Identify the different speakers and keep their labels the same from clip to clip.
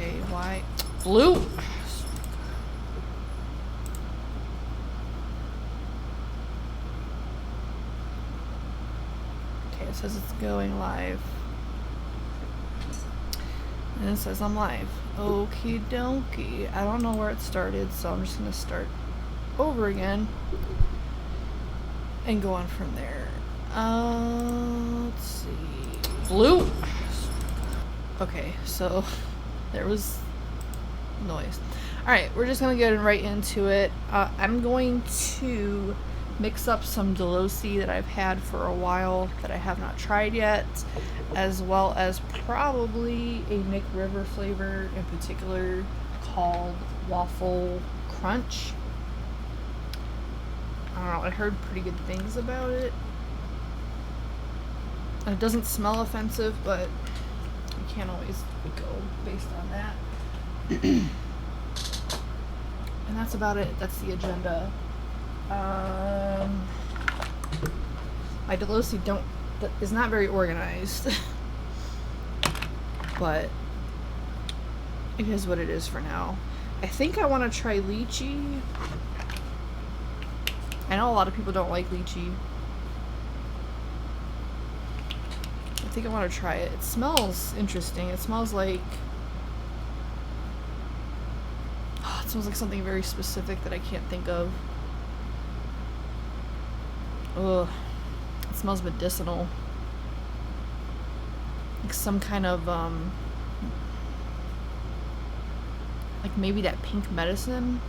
Speaker 1: Okay, white, blue. Okay, it says it's going live. And it says I'm live. Okie dokie. I don't know where it started, so I'm just gonna start over again and go on from there. Let's see. Blue. Okay, so there was noise. Alright, we're just gonna get right into it. I'm going to mix up some Delosi that I've had for a while that I have not tried yet, as well as probably a Nick River flavor in particular called Waffle Crunch. I don't know, I heard pretty good things about it. It doesn't smell offensive, but you can't always go based on that. And that's about it. That's the agenda. My Delosi is not very organized, but it is what it is for now. I think I want to try lychee. I know a lot of people don't like lychee. I think I want to try it. It smells interesting. It smells like it smells like something very specific that I can't think of. Ugh. It smells medicinal. Like some kind of like maybe that pink medicine.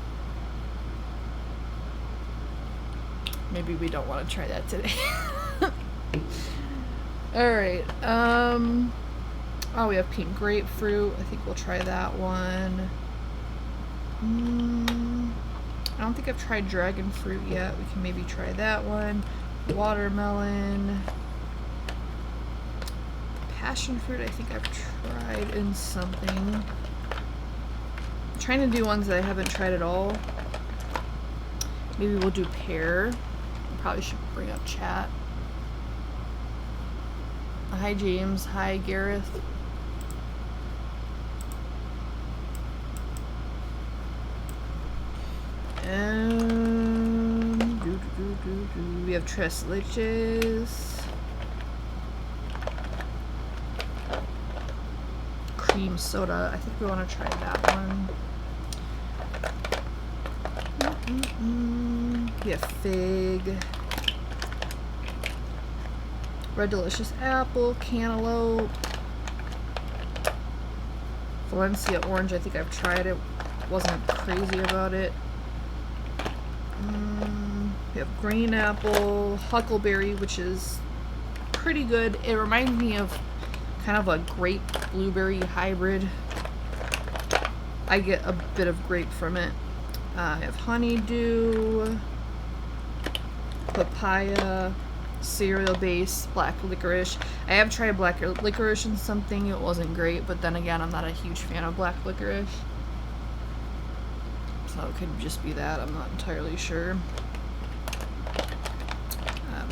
Speaker 1: Maybe we don't want to try that today. Alright, oh, we have pink grapefruit. I think we'll try that one. I don't think I've tried Dragonfruit yet. We can maybe try that one. Watermelon. Passion fruit, I think I've tried in something. I'm trying to do ones that I haven't tried at all. Maybe we'll do pear. I probably should bring up chat. Hi James, hi Gareth. We have tres leches. Cream soda. I think we want to try that one. We have fig. Red Delicious apple, cantaloupe, Valencia orange. I think I've tried it. Wasn't crazy about it. We have green apple, huckleberry, which is pretty good. It reminds me of kind of a grape blueberry hybrid. I get a bit of grape from it. I have honeydew, papaya, cereal base, black licorice. I have tried black licorice in something. It wasn't great, but then again, I'm not a huge fan of black licorice. So it could just be that. I'm not entirely sure.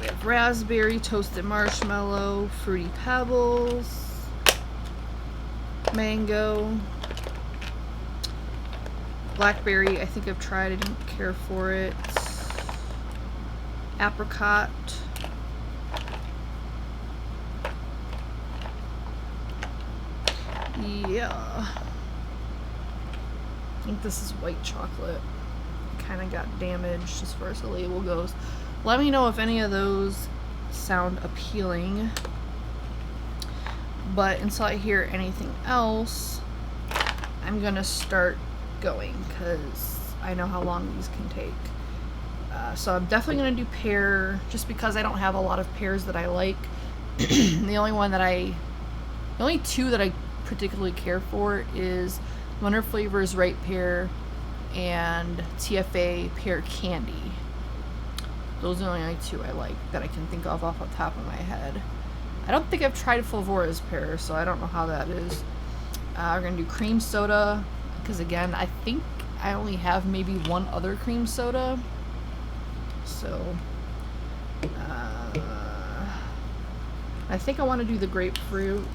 Speaker 1: We have raspberry, toasted marshmallow, fruity pebbles, mango, blackberry. I think I've tried. I didn't care for it. Apricot. Yeah. I think this is white chocolate. Kind of got damaged as far as the label goes. Let me know if any of those sound appealing. But until I hear anything else, I'm gonna start going because I know how long these can take. So I'm definitely gonna do pear just because I don't have a lot of pears that I like. The only two that I particularly care for is Wonder Flavors Ripe Pear and TFA Pear Candy. Those are the only two I like that I can think of off the top of my head. I don't think I've tried Fulvora's pear, so I don't know how that is. We're gonna do cream soda because again, I think I only have maybe one other cream soda. So I think I want to do the grapefruit.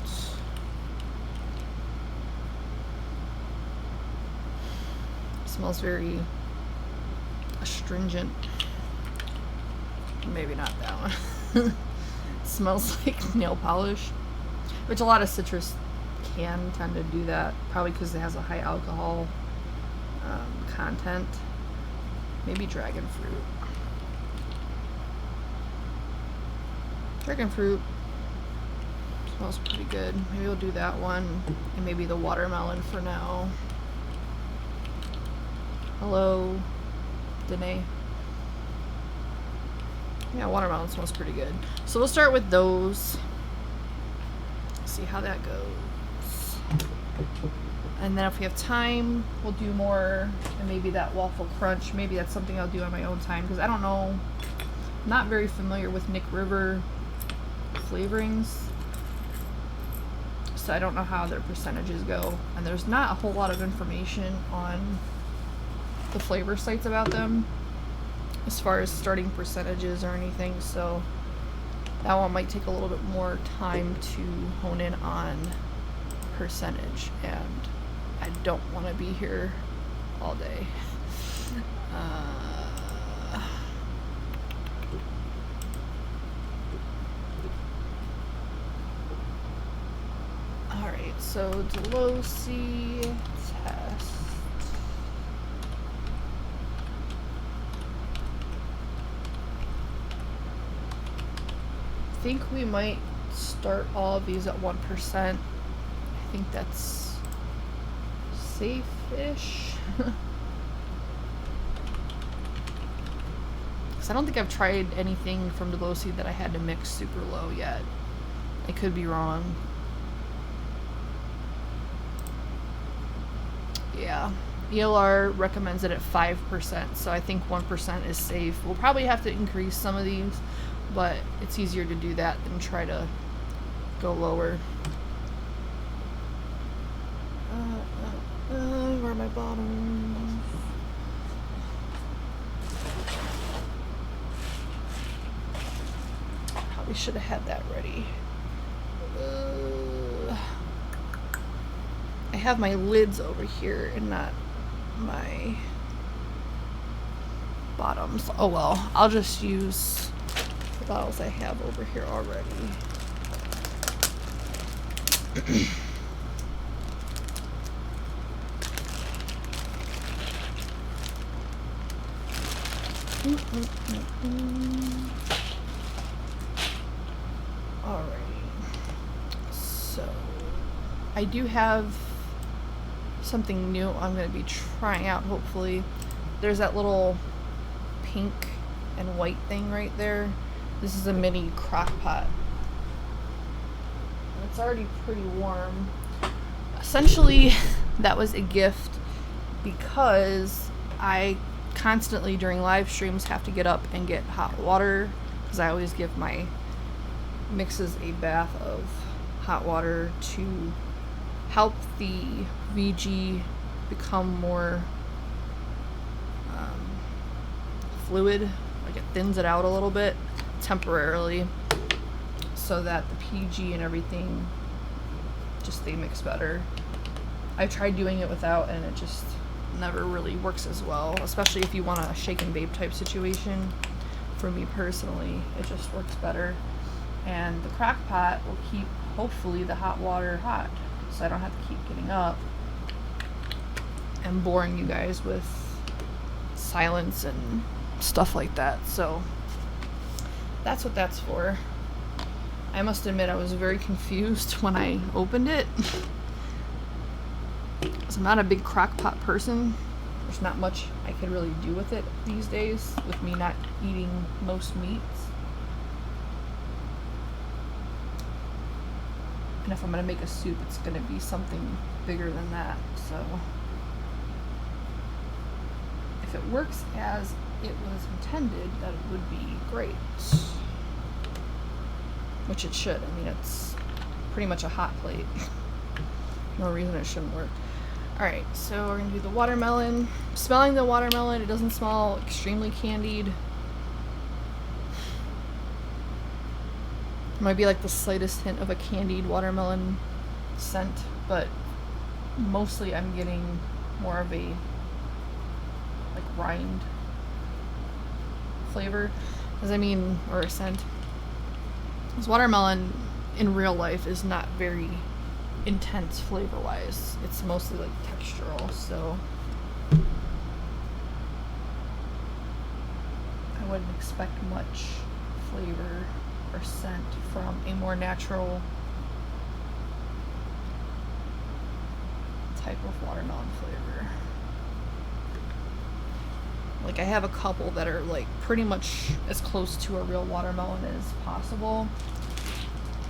Speaker 1: smells very astringent. Maybe not that one. Smells like nail polish, which a lot of citrus can tend to do that, probably because it has a high alcohol content. Maybe dragon fruit. Dragon fruit smells pretty good. Maybe we'll do that one, and maybe the watermelon for now. Hello, Danae. Yeah, watermelon smells pretty good. So we'll start with those. See how that goes. And then if we have time, we'll do more, and maybe that waffle crunch. Maybe that's something I'll do on my own time, because I don't know. I'm not very familiar with Nick River flavorings, so I don't know how their percentages go. And there's not a whole lot of information on the flavor sites about them as far as starting percentages or anything, so that one might take a little bit more time to hone in on percentage, and I don't want to be here all day. Alright, so Delosi test. I think we might start all of these at 1%. I think that's safe-ish. Because I don't think I've tried anything from Delosi that I had to mix super low yet. I could be wrong. Yeah. ELR recommends it at 5%, so I think 1% is safe. We'll probably have to increase some of these, but it's easier to do that than try to go lower. Where are my bottoms? Probably should have had that ready. I have my lids over here and not my bottoms. Oh well, I'll just use the bottles I have over here already. Alrighty. So I do have something new I'm going to be trying out, hopefully. There's that little pink and white thing right there. This is a mini crock pot. It's already pretty warm. Essentially, that was a gift because I constantly during live streams have to get up and get hot water, because I always give my mixes a bath of hot water to help the VG become more fluid, like it thins it out a little bit temporarily, so that the PG and everything just they mix better. I tried doing it without, and it just never really works as well, especially if you want a shake and bake type situation. For me personally, it just works better, and the crock pot will keep hopefully the hot water hot, so I don't have to keep getting up and boring you guys with silence and stuff like that. So that's what that's for. I must admit I was very confused when I opened it. So I'm not a big crock pot person. There's not much I could really do with it these days, with me not eating most meats. And if I'm going to make a soup, it's going to be something bigger than that. So if it works as it was intended, that it would be great. Which it should. I mean, it's pretty much a hot plate. No reason it shouldn't work. Alright, so we're going to do the watermelon. Smelling the watermelon, it doesn't smell extremely candied. It might be like the slightest hint of a candied watermelon scent, but mostly I'm getting more of a like rind flavor, because I mean, or a scent. This watermelon in real life is not very intense flavor wise. It's mostly like textural, so I wouldn't expect much flavor or scent from a more natural type of watermelon flavor. Like I have a couple that are like pretty much as close to a real watermelon as possible.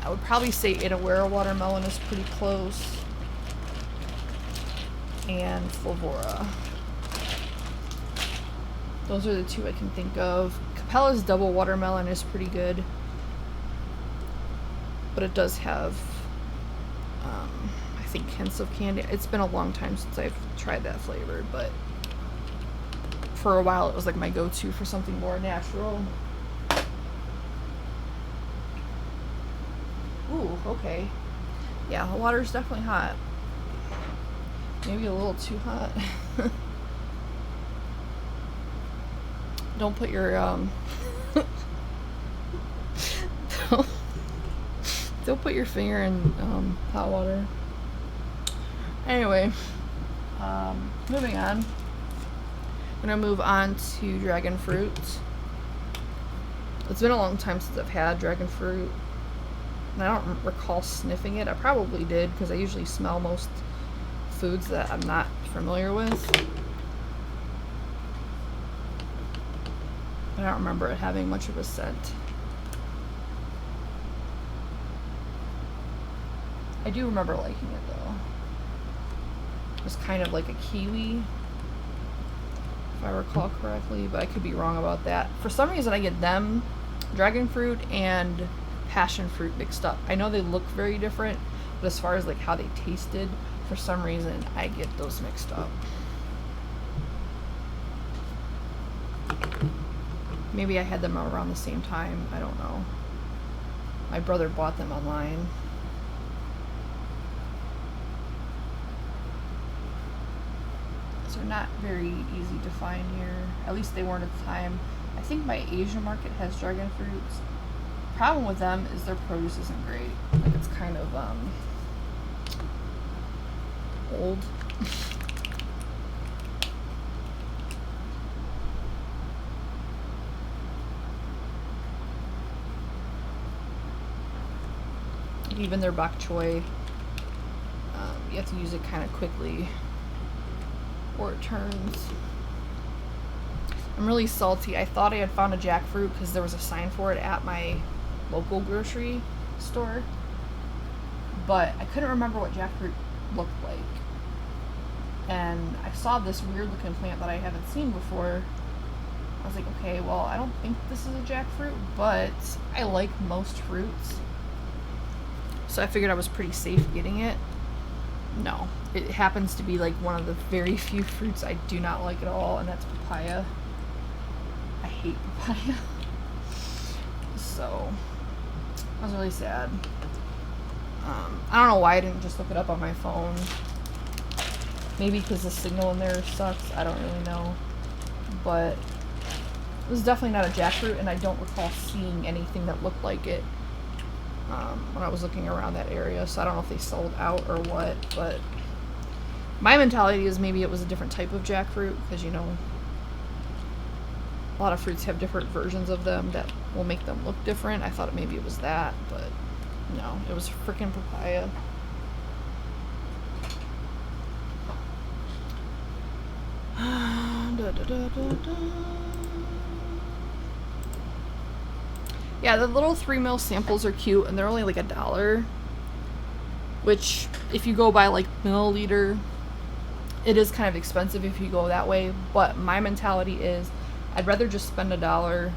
Speaker 1: I would probably say Inawera watermelon is pretty close, and Flavora. Those are the two I can think of. Capella's double watermelon is pretty good, but it does have, I think, hints of candy. It's been a long time since I've tried that flavor, but for a while it was like my go-to for something more natural. Ooh, okay. Yeah, the water's definitely hot. Maybe a little too hot. Don't put your don't put your finger in hot water. Anyway, moving on. I'm gonna move on to Dragonfruit. It's been a long time since I've had Dragonfruit, and I don't recall sniffing it. I probably did, because I usually smell most foods that I'm not familiar with. I don't remember it having much of a scent. I do remember liking it though. It was kind of like a kiwi, if I recall correctly, but I could be wrong about that. For some reason I get them, Dragonfruit and passion fruit, mixed up. I know they look very different, but as far as like how they tasted, for some reason I get those mixed up. Maybe I had them around the same time, I don't know. My brother bought them online. So they're not very easy to find here. At least they weren't at the time. I think my Asian market has dragon fruits. Problem with them is their produce isn't great. Like, it's kind of old. Even their bok choy, you have to use it kind of quickly or it turns. I'm really salty. I thought I had found a jackfruit because there was a sign for it at my local grocery store, but I couldn't remember what jackfruit looked like. And I saw this weird looking plant that I haven't seen before. I was like, okay, well, I don't think this is a jackfruit, but I like most fruits, so I figured I was pretty safe getting it. No, it happens to be like one of the very few fruits I do not like at all, and that's papaya. I hate papaya. So I was really sad. I don't know why I didn't just look it up on my phone. Maybe because the signal in there sucks. I don't really know. But it was definitely not a jackfruit, and I don't recall seeing anything that looked like it when I was looking around that area. So I don't know if they sold out or what, but my mentality is maybe it was a different type of jackfruit, because, you know, a lot of fruits have different versions of them that will make them look different. I thought maybe it was that, but no, it was freaking papaya. Yeah, the little 3 ml samples are cute, and they're only like $1, which if you go by like milliliter, it is kind of expensive if you go that way. But my mentality is I'd rather just spend $1,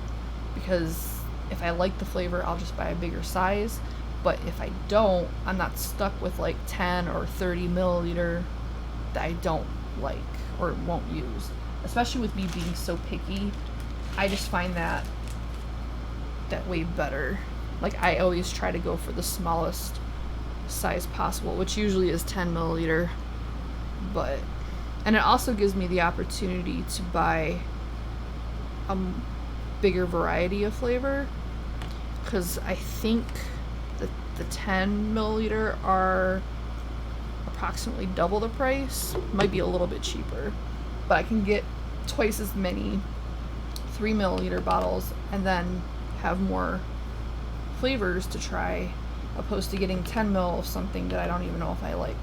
Speaker 1: because if I like the flavor, I'll just buy a bigger size. But if I don't, I'm not stuck with like 10 or 30 milliliter that I don't like or won't use. Especially with me being so picky, I just find that way better. Like, I always try to go for the smallest size possible, which usually is 10 milliliter. But And it also gives me the opportunity to buy a bigger variety of flavor, because I think that the 10 milliliter are approximately double the price. Might be a little bit cheaper, but I can get twice as many 3 milliliter bottles and then have more flavors to try, opposed to getting 10 mil of something that I don't even know if I like.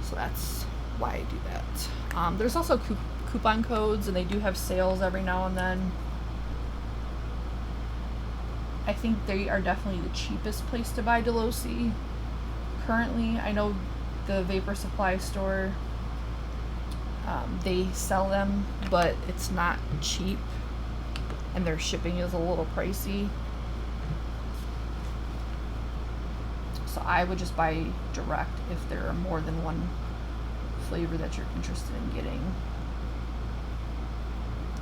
Speaker 1: So that's why I do that. There's also coupon codes, and they do have sales every now and then. I think they are definitely the cheapest place to buy Delosi currently. I know the Vapor Supply store, they sell them, but it's not cheap, and their shipping is a little pricey. So I would just buy direct if there are more than one flavor that you're interested in getting.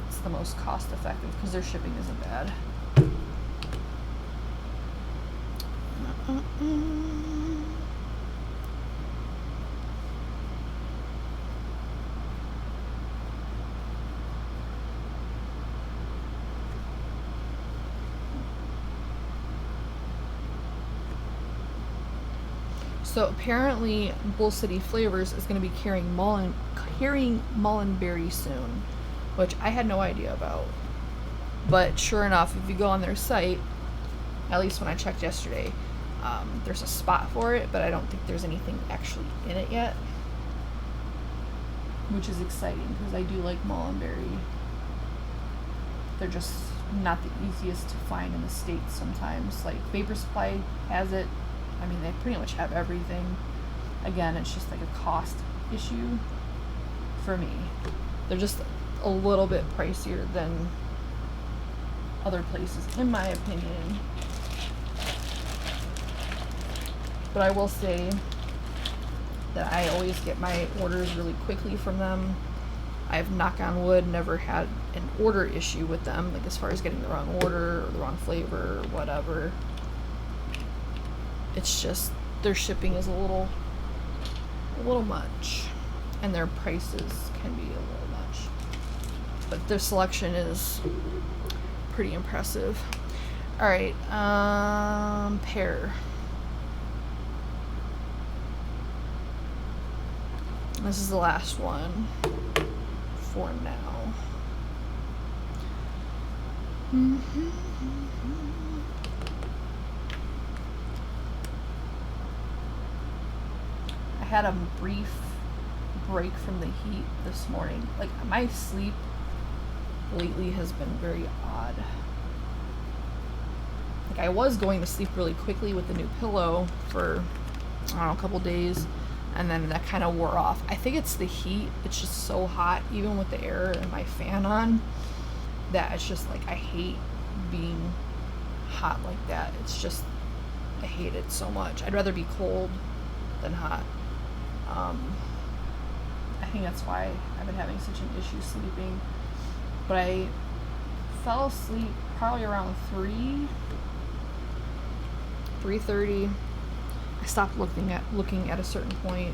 Speaker 1: It's the most cost effective because their shipping isn't bad. So apparently Bull City Flavors is going to be carrying Mullenberry soon, which I had no idea about. But sure enough, if you go on their site, at least when I checked yesterday, there's a spot for it, but I don't think there's anything actually in it yet, which is exciting because I do like Mullenberry. They're just not the easiest to find in the States sometimes. Like Vapor Supply has it. I mean, they pretty much have everything. Again, it's just like a cost issue for me. They're just a little bit pricier than other places, in my opinion. But I will say that I always get my orders really quickly from them. I've, knock on wood, never had an order issue with them, like as far as getting the wrong order or the wrong flavor or whatever. It's just their shipping is a little much, and their prices can be a little much. But their selection is pretty impressive. All right, Pear. This is the last one for now. I had a brief break from the heat this morning. Like, my sleep lately has been very odd. Like, I was going to sleep really quickly with the new pillow for, I don't know, a couple days, and then that kind of wore off. I think it's the heat. It's just so hot, even with the air and my fan on, that it's just like, I hate being hot like that. It's just, I hate it so much. I'd rather be cold than hot. I think that's why I've been having such an issue sleeping. But I fell asleep probably around 3:30. I stopped looking at a certain point.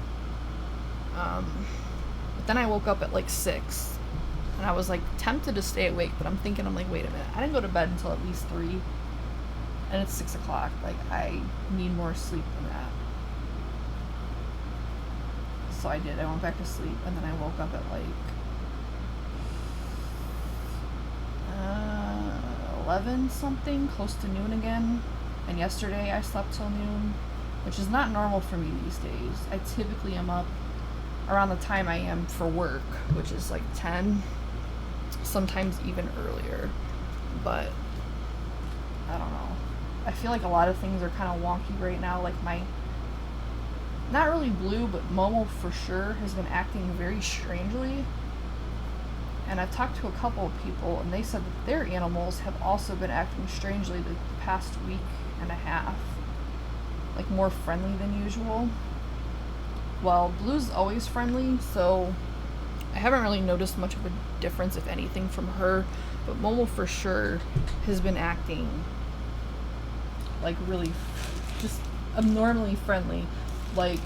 Speaker 1: But then I woke up at like 6, and I was like tempted to stay awake, but I'm like, wait a minute, I didn't go to bed until at least 3, and it's 6 o'clock. Like, I need more sleep than that. So I did. I went back to sleep, and then I woke up at like 11 something, close to noon again. And yesterday I slept till noon, which is not normal for me these days. I typically am up around the time I am for work, which is like 10, sometimes even earlier. But I don't know. I feel like a lot of things are kind of wonky right now. Like, my, not really Blue, but Momo for sure has been acting very strangely. And I've talked to a couple of people, and they said that their animals have also been acting strangely the past week and a half. Like, more friendly than usual. Well, Blue's always friendly, so I haven't really noticed much of a difference, if anything, from her. But Momo for sure has been acting like really just abnormally friendly. Like,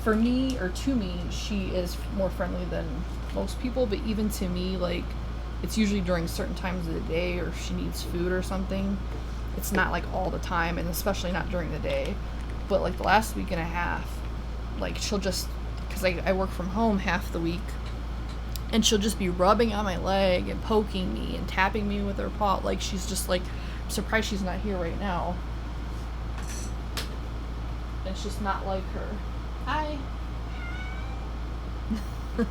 Speaker 1: for me, or to me, she is more friendly than most people, but even to me, like, it's usually during certain times of the day, or if she needs food or something. It's not like all the time, and especially not during the day. But like the last week and a half, like she'll just, because I work from home half the week, and she'll just be rubbing on my leg and poking me and tapping me with her paw. Like, she's just like, I'm surprised she's not here right now. It's just not like her. Hi. I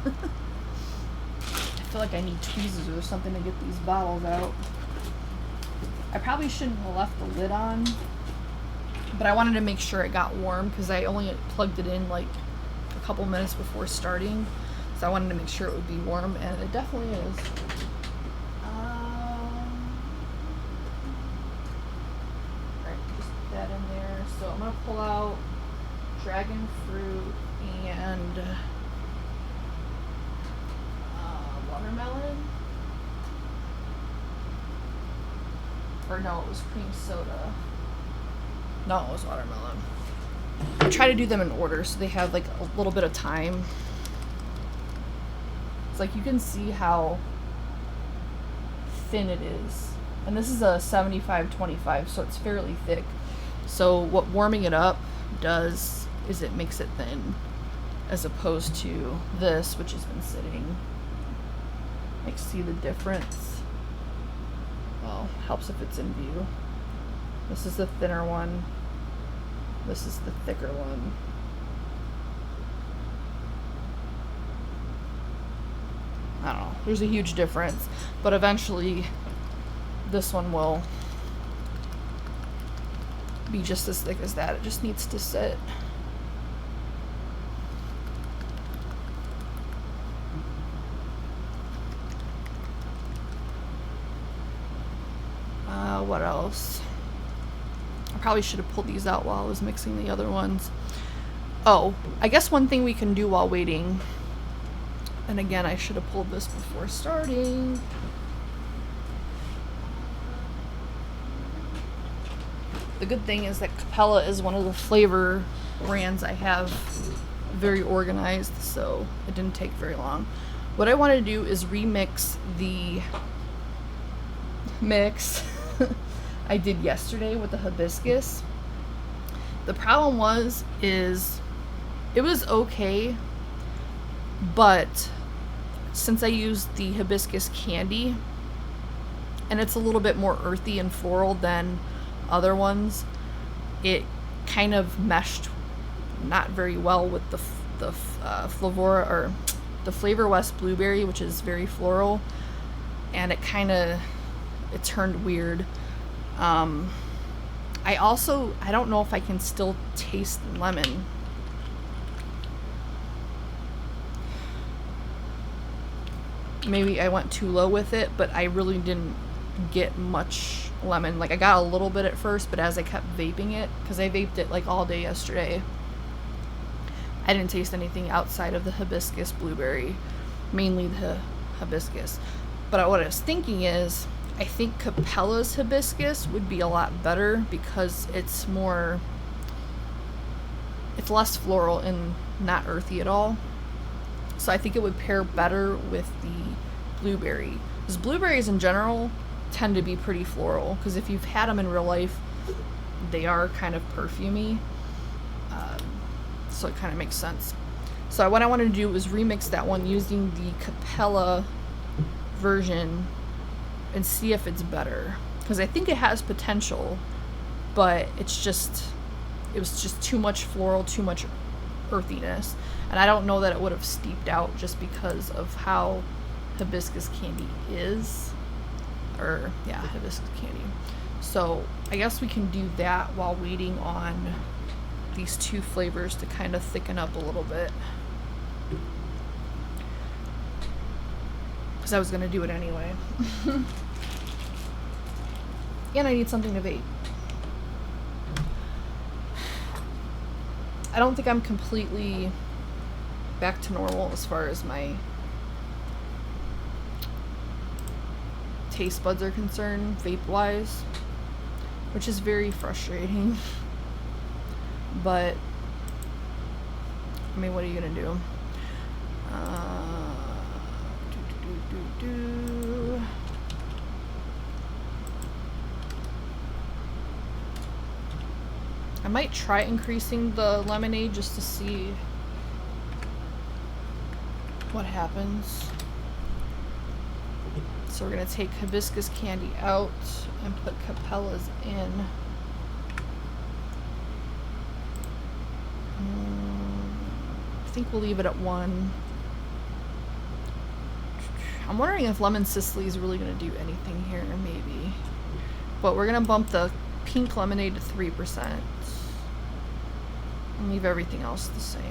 Speaker 1: feel like I need tweezers or something to get these bottles out. I probably shouldn't have left the lid on, but I wanted to make sure it got warm because I only plugged it in like a couple minutes before starting. So I wanted to make sure it would be warm, and it definitely is. Alright, just put that in there. So I'm going to pull out Dragonfruit and watermelon. Or no, it was cream soda. No, it was watermelon. I try to do them in order so they have like a little bit of time. It's like you can see how thin it is. And this is a 75-25, so it's fairly thick. So what warming it up does is it makes it thin, as opposed to this, which has been sitting. Like, see the difference? Well, helps if it's in view. This is the thinner one. This is the thicker one. I don't know. There's a huge difference. But eventually, this one will be just as thick as that. It just needs to sit. What else? I probably should have pulled these out while I was mixing the other ones. Oh, I guess one thing we can do while waiting, and again, I should have pulled this before starting. The good thing is that Capella is one of the flavor brands I have very organized, so it didn't take very long. What I want to do is remix the mix I did yesterday with the hibiscus. The problem is it was okay, but since I used the hibiscus candy, and it's a little bit more earthy and floral than other ones, it kind of meshed not very well with the Flavora, or the Flavor West blueberry, which is very floral, and it turned weird. I don't know if I can still taste lemon. Maybe I went too low with it, but I really didn't get much lemon. Like, I got a little bit at first, but as I kept vaping it, because I vaped it like all day yesterday, I didn't taste anything outside of the hibiscus blueberry, mainly the hibiscus. But what I was thinking is, I think Capella's hibiscus would be a lot better because it's less floral and not earthy at all. So I think it would pair better with the blueberry. Because blueberries in general tend to be pretty floral, because if you've had them in real life, they are kind of perfumey. So it kind of makes sense. So what I wanted to do was remix that one using the Capella version and see if it's better, because I think it has potential, but it was just too much floral, too much earthiness, and I don't know that it would have steeped out just because of how hibiscus candy is, hibiscus candy. So I guess we can do that while waiting on these two flavors to kind of thicken up a little bit, because I was going to do it anyway. And I need something to vape. I don't think I'm completely back to normal as far as my taste buds are concerned, vape-wise, which is very frustrating. But I mean, what are you gonna do? I might try increasing the lemonade just to see what happens. So we're gonna take hibiscus candy out and put Capella's in. I think we'll leave it at 1. I'm wondering if lemon Sicily is really gonna do anything here, maybe. But we're gonna bump the pink lemonade to 3% and leave everything else the same.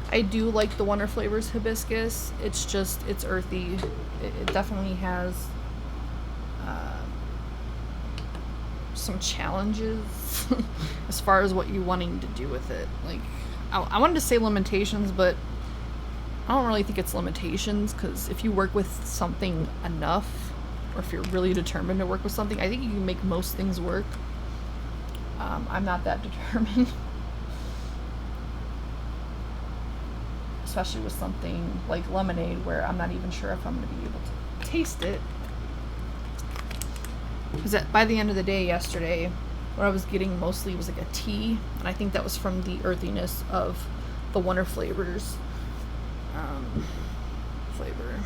Speaker 1: I do like the Wonder Flavors hibiscus. It's just, it's earthy. It definitely has some challenges as far as what you're wanting to do with it. Like, I wanted to say limitations, but I don't really think it's limitations, because if you work with something enough, or if you're really determined to work with something, I think you can make most things work. I'm not that determined. Especially with something like lemonade, where I'm not even sure if I'm going to be able to taste it. Because by the end of the day yesterday, what I was getting mostly was like a tea, and I think that was from the earthiness of the Wonder Flavors flavor.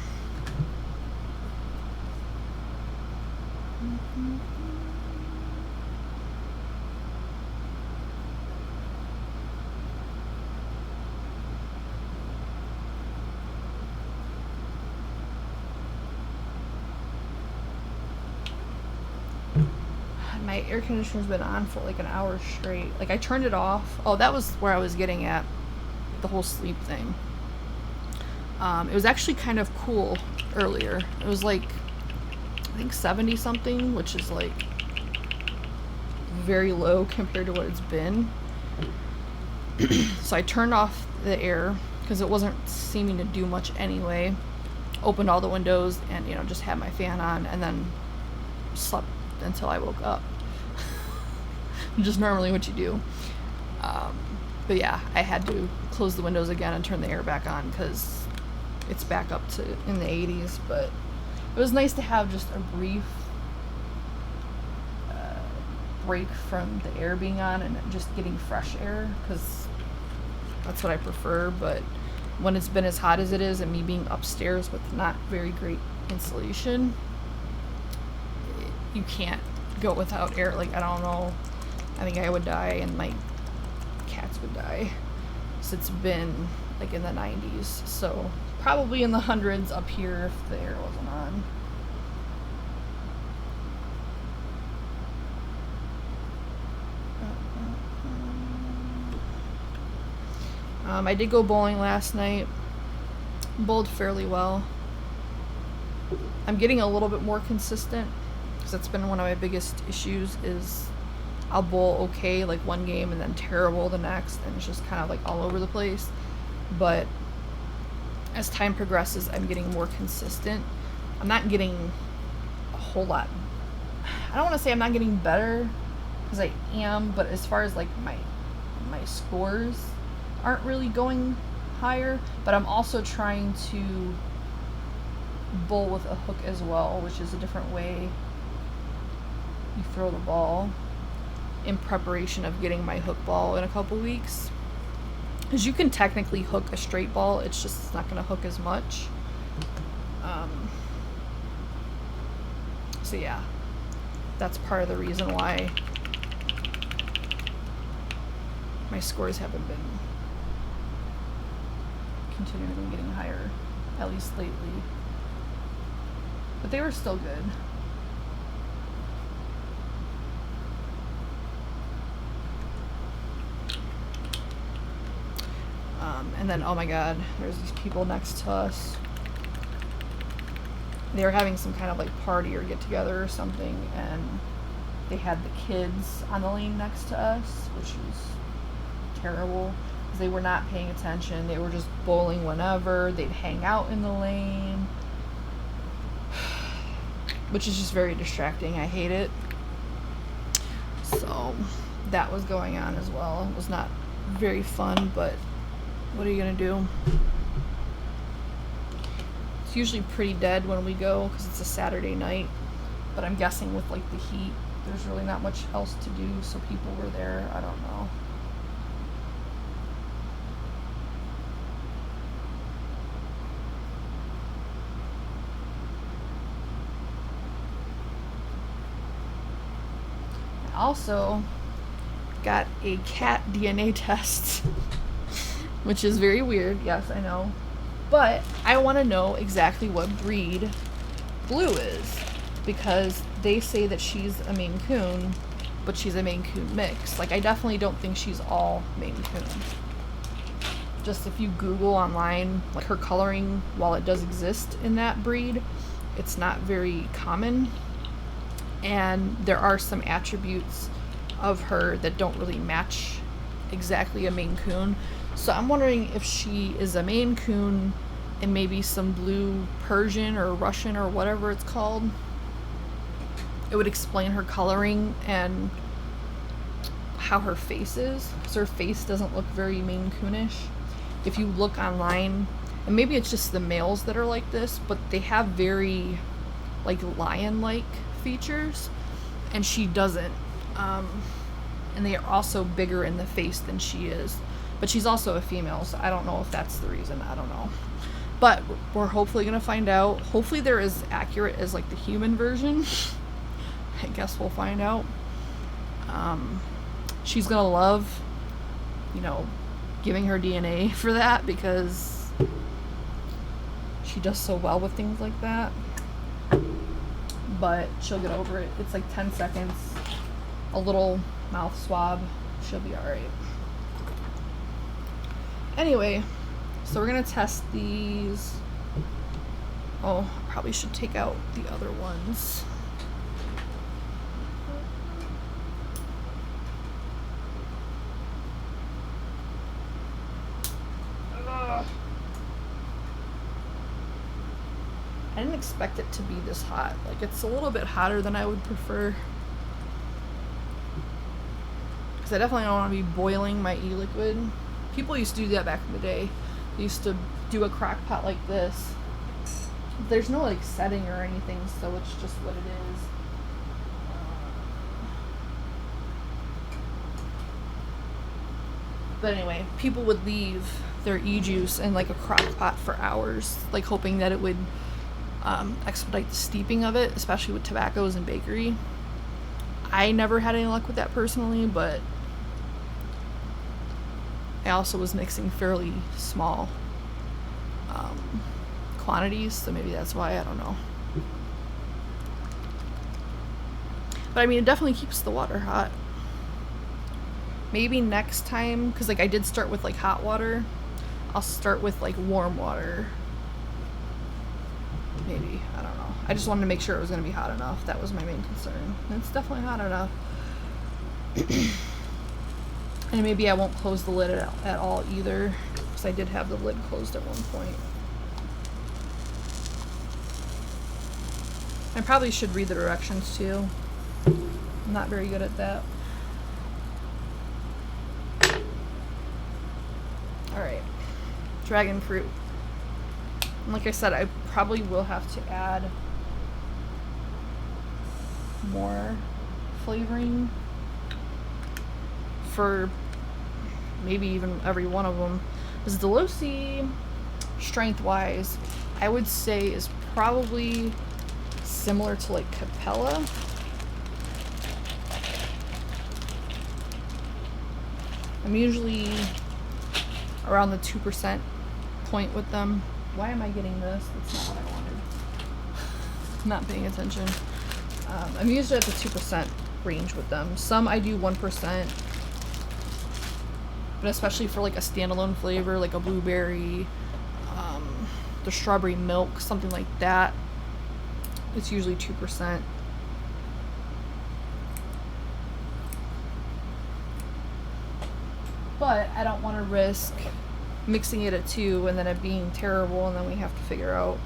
Speaker 1: My air conditioner's been on for like an hour straight. Like, I turned it off. Oh, that was where I was getting at the whole sleep thing. It was actually kind of cool earlier. It was like, I think 70 something, which is like very low compared to what it's been. So I turned off the air because it wasn't seeming to do much anyway. Opened all the windows and, you know, just had my fan on, and then slept until I woke up. Just normally what you do. But yeah, I had to close the windows again and turn the air back on because it's back up to in the 80s. But it was nice to have just a brief break from the air being on and just getting fresh air, because that's what I prefer. But when it's been as hot as it is, and me being upstairs with not very great insulation, you can't go without air. Like, I don't know, I think I would die and my cats would die. So it's been like in the 90s, so probably in the hundreds up here if the air wasn't on. I did go bowling last night. Bowled fairly well. I'm getting a little bit more consistent, because that's been one of my biggest issues, is I'll bowl okay like one game and then terrible the next, and it's just kind of like all over the place. But as time progresses, I'm getting more consistent. I'm not getting a whole lot. I don't want to say I'm not getting better, because I am, but as far as like my scores aren't really going higher. But I'm also trying to bowl with a hook as well, which is a different way you throw the ball, in preparation of getting my hook ball in a couple weeks. Because you can technically hook a straight ball, it's just it's not going to hook as much. So yeah, that's part of the reason why my scores haven't been continually getting higher, at least lately. But they were still good. And then, oh my god, there's these people next to us. They were having some kind of like party or get together or something, and they had the kids on the lane next to us, which was terrible. because they were not paying attention. They were just bowling whenever. They'd hang out in the lane, which is just very distracting. I hate it. So that was going on as well. It was not very fun, but what are you gonna do? It's usually pretty dead when we go because it's a Saturday night, but I'm guessing with like the heat, there's really not much else to do, so people were there. I don't know. I also got a cat DNA test, which is very weird. Yes, I know. But I want to know exactly what breed Blue is, because they say that she's a Maine Coon, but she's a Maine Coon mix. Like, I definitely don't think she's all Maine Coon. Just if you Google online, like, her coloring, while it does exist in that breed, it's not very common. And there are some attributes of her that don't really match exactly a Maine Coon. So I'm wondering if she is a Maine Coon and maybe some blue Persian or Russian or whatever it's called. It would explain her coloring and how her face is, because her face doesn't look very Maine Coonish. If you look online, and maybe it's just the males that are like this, but they have very like lion-like features, and she doesn't. And they are also bigger in the face than she is. But she's also a female, so I don't know if that's the reason. I don't know. But we're hopefully going to find out. Hopefully they're as accurate as like the human version. I guess we'll find out. She's going to love, you know, giving her DNA for that, because she does so well with things like that. But she'll get over it. It's like 10 seconds. A little mouth swab. She'll be alright. Anyway, so we're going to test these. Oh, I probably should take out the other ones. Ugh. I didn't expect it to be this hot. Like, it's a little bit hotter than I would prefer. Because I definitely don't want to be boiling my e-liquid. People used to do that back in the day. They used to do a crock pot like this. There's no like setting or anything, so it's just what it is. But anyway, people would leave their e-juice in like a crock pot for hours, like hoping that it would expedite the steeping of it, especially with tobaccos and bakery. I never had any luck with that personally, but I also was mixing fairly small quantities, so maybe that's why, I don't know. But I mean, it definitely keeps the water hot. Maybe next time, because like I did start with like hot water, I'll start with like warm water. Maybe, I don't know. I just wanted to make sure it was going to be hot enough. That was my main concern. And it's definitely hot enough. And maybe I won't close the lid at all either, because I did have the lid closed at one point. I probably should read the directions too. I'm not very good at that. Alright, Dragonfruit. And like I said, I probably will have to add more flavoring for maybe even every one of them. Because Delosi, strength-wise, I would say is probably similar to like Capella. I'm usually around the 2% point with them. Why am I getting this? That's not what I wanted. I'm not paying attention. I'm usually at the 2% range with them. Some I do 1%. But especially for like a standalone flavor, like a blueberry, the strawberry milk, something like that, it's usually 2%. but I don't want to risk mixing it at 2 and then it being terrible, and then we have to figure out,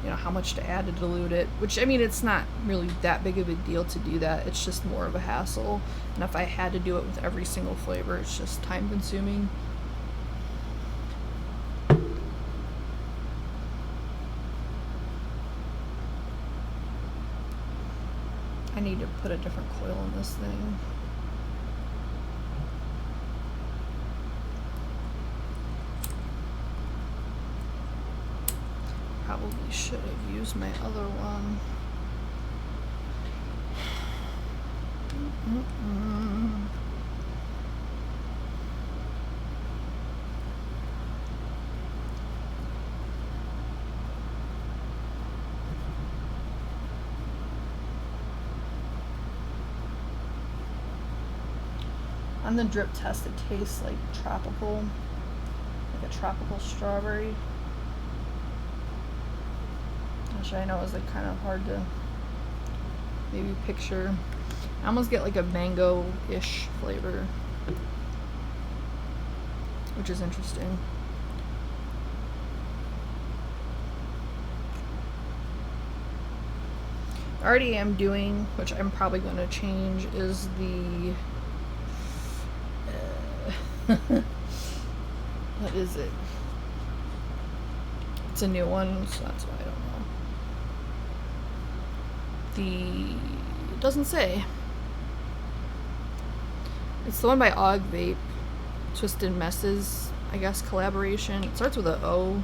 Speaker 1: you know, how much to add to dilute it, which, I mean, it's not really that big of a deal to do that. It's just more of a hassle, and if I had to do it with every single flavor, it's just time consuming. I need to put a different coil in this thing. Probably should have used my other one. On the drip test, it tastes like tropical, like a tropical strawberry. Which I know is like kind of hard to maybe picture. I almost get like a mango-ish flavor, which is interesting. I already am doing, which I'm probably going to change, is the what is it? It's a new one, so that's why I don't know. It doesn't say. It's the one by Og Vape, Twisted Messes, I guess, collaboration. It starts with a O.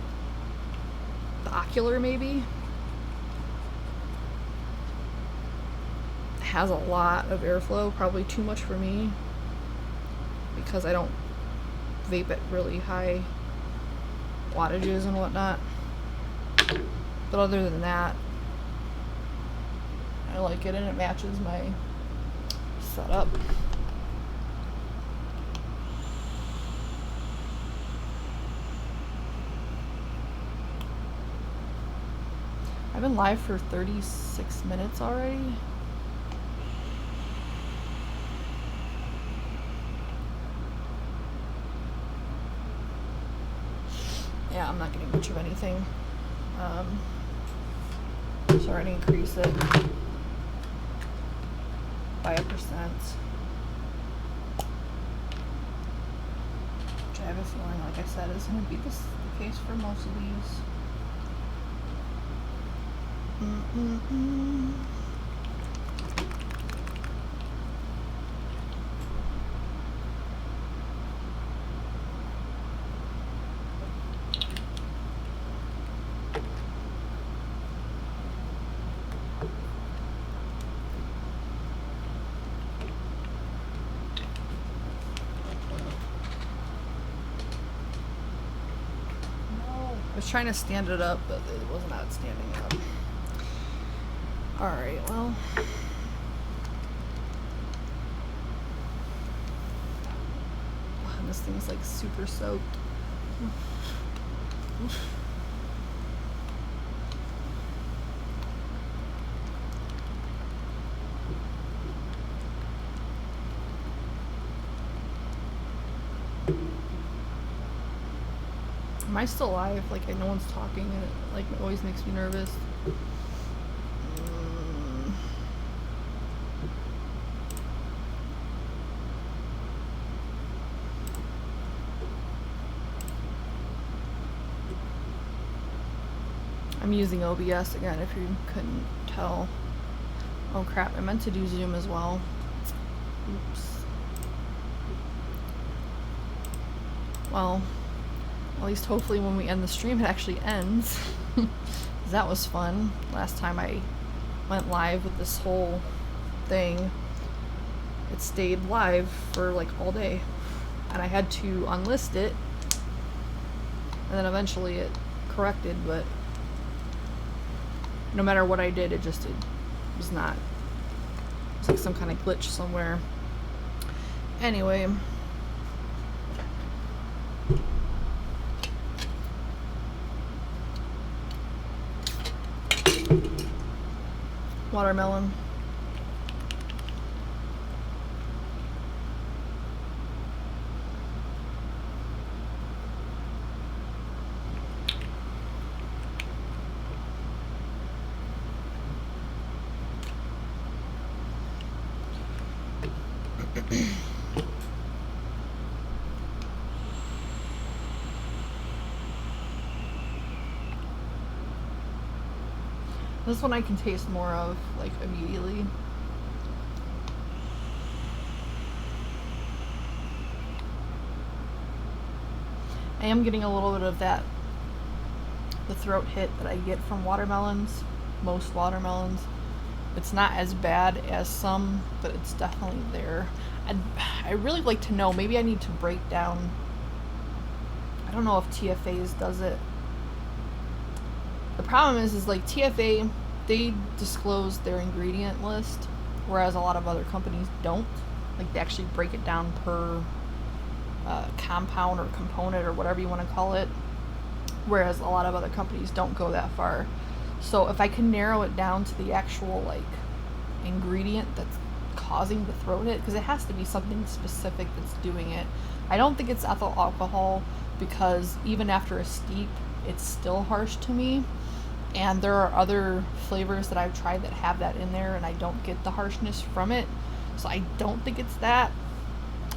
Speaker 1: The Ocular, maybe? It has a lot of airflow, probably too much for me, because I don't vape at really high wattages and whatnot. But other than that, I like it, and it matches my setup. I've been live for 36 minutes already. Yeah, I'm not getting much of anything. So we're gonna increase it by 1%. Which I have a feeling, like I said, is gonna be the case for most of these. I was trying to stand it up, but it was not standing up. Alright, well. And this thing's like super soaked. Am I still live? Like, no one's talking, and it like always makes me nervous. I'm using OBS again, if you couldn't tell. Oh crap, I meant to do Zoom as well. Oops. Well, at least hopefully when we end the stream it actually ends. That was fun. Last time I went live with this whole thing, it stayed live for like all day. And I had to unlist it. And then eventually it corrected, but no matter what I did, it was not. It's like some kind of glitch somewhere. Anyway. Watermelon. This one I can taste more of, like, immediately. I am getting a little bit of that, the throat hit that I get from watermelons, most watermelons. It's not as bad as some, but it's definitely there. I really like to know, maybe I need to break down, I don't know if TFA's does it. The problem is like TFA, they disclose their ingredient list, whereas a lot of other companies don't. Like, they actually break it down per compound or component or whatever you want to call it, whereas a lot of other companies don't go that far. So if I can narrow it down to the actual, like, ingredient that's causing the throat hit, because it has to be something specific that's doing it. I don't think it's ethyl alcohol, because even after a steep, it's still harsh to me. And there are other flavors that I've tried that have that in there, and I don't get the harshness from it. So I don't think it's that.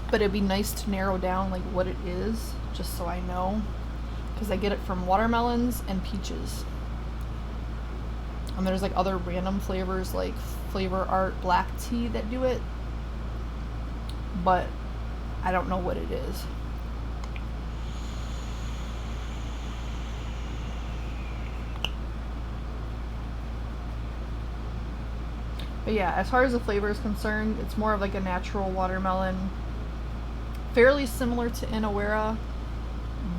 Speaker 1: But it'd be nice to narrow down, like, what it is, just so I know. Because I get it from watermelons and peaches. And there's, like, other random flavors, like Flavor Art Black Tea, that do it. But I don't know what it is. But yeah, as far as the flavor is concerned, it's more of like a natural watermelon. Fairly similar to Inawera,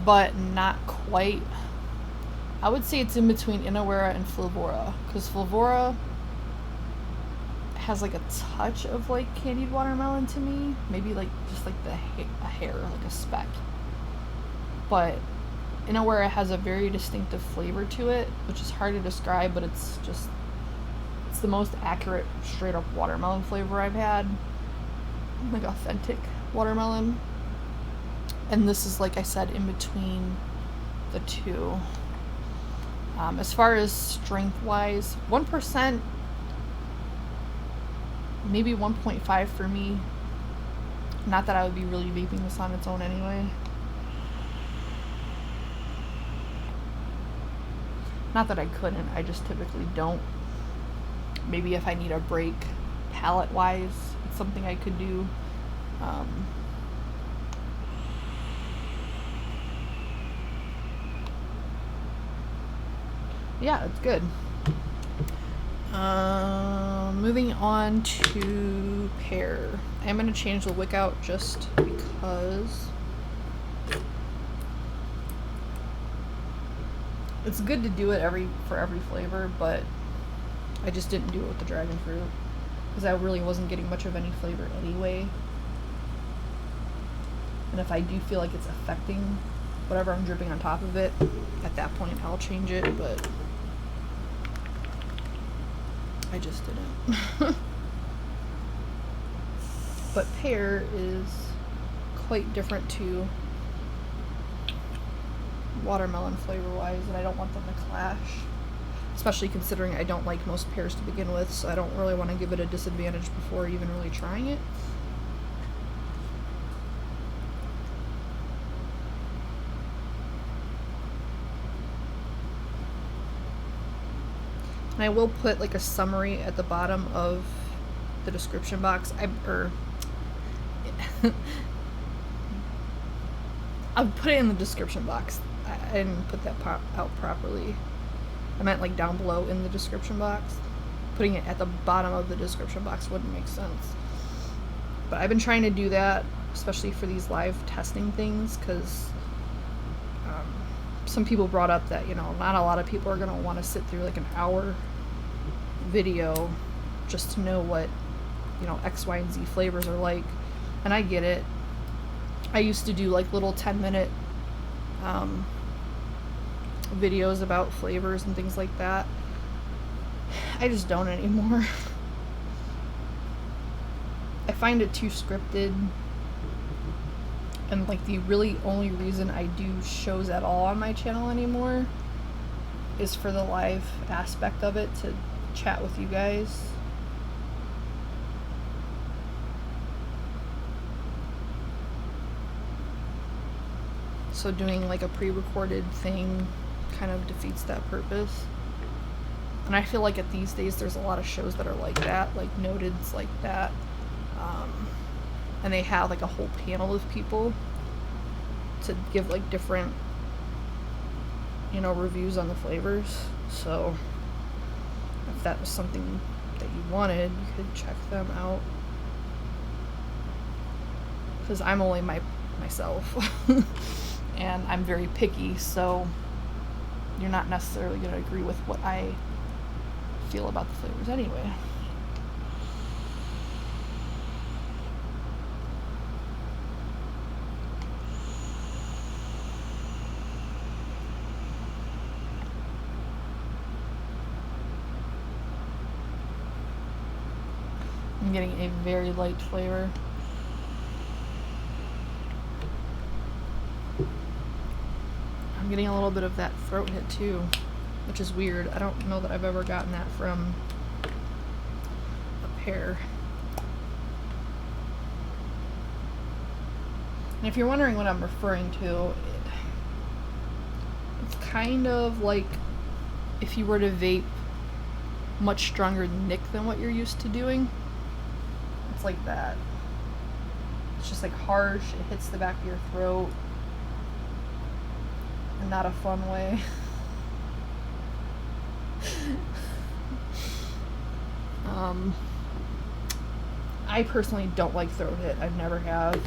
Speaker 1: but not quite. I would say it's in between Inawera and Flavora, because Flavora has like a touch of like candied watermelon to me. Maybe like just like a hair, like a speck. But Inawera has a very distinctive flavor to it, which is hard to describe, but it's the most accurate straight up watermelon flavor I've had, like authentic watermelon. And this is, like I said, in between the two. As far as strength wise, 1%, maybe 1.5 for me. Not that I would be really vaping this on its own anyway. Not that I couldn't, I just typically don't. Maybe if I need a break palate wise, it's something I could do. Yeah, it's good. Moving on to Pear. I'm going to change the wick out just because it's good to do it for every flavor, but I just didn't do it with the Dragonfruit because I really wasn't getting much of any flavor anyway. And if I do feel like it's affecting whatever I'm dripping on top of it, at that point I'll change it, but I just didn't. But Pear is quite different to watermelon flavor wise, and I don't want them to clash. Especially considering I don't like most pears to begin with, so I don't really want to give it a disadvantage before even really trying it. And I will put like a summary at the bottom of the description box. I'll put it in the description box. I didn't put that out properly. I meant like down below in the description box. Putting it at the bottom of the description box wouldn't make sense. But I've been trying to do that, especially for these live testing things, because some people brought up that, you know, not a lot of people are going to want to sit through like an hour video just to know what, you know, X, Y, and Z flavors are like. And I get it. I used to do like little 10-minute videos about flavors and things like that. I just don't anymore. I find it too scripted, and like the really only reason I do shows at all on my channel anymore is for the live aspect of it, to chat with you guys. So doing like a pre-recorded thing kind of defeats that purpose. And I feel like at these days there's a lot of shows that are like that, like Noted's like that. And they have like a whole panel of people to give like different, you know, reviews on the flavors. So if that was something that you wanted, you could check them out. Because I'm only myself and I'm very picky, so you're not necessarily going to agree with what I feel about the flavors anyway. I'm getting a very light flavor. I'm getting a little bit of that throat hit too, which is weird. I don't know that I've ever gotten that from a pear. And if you're wondering what I'm referring to, it's kind of like if you were to vape much stronger nick than what you're used to doing. It's like that. It's just like harsh, it hits the back of your throat. In not a fun way. I personally don't like throat hit. I never have. It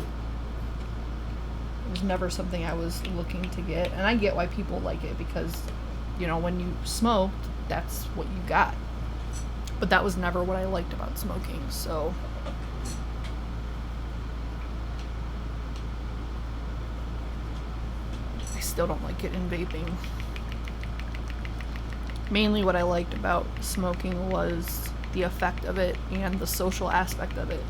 Speaker 1: was never something I was looking to get. And I get why people like it because, you know, when you smoked, that's what you got. But that was never what I liked about smoking, so. I still don't like it in vaping. Mainly what I liked about smoking was the effect of it and the social aspect of it,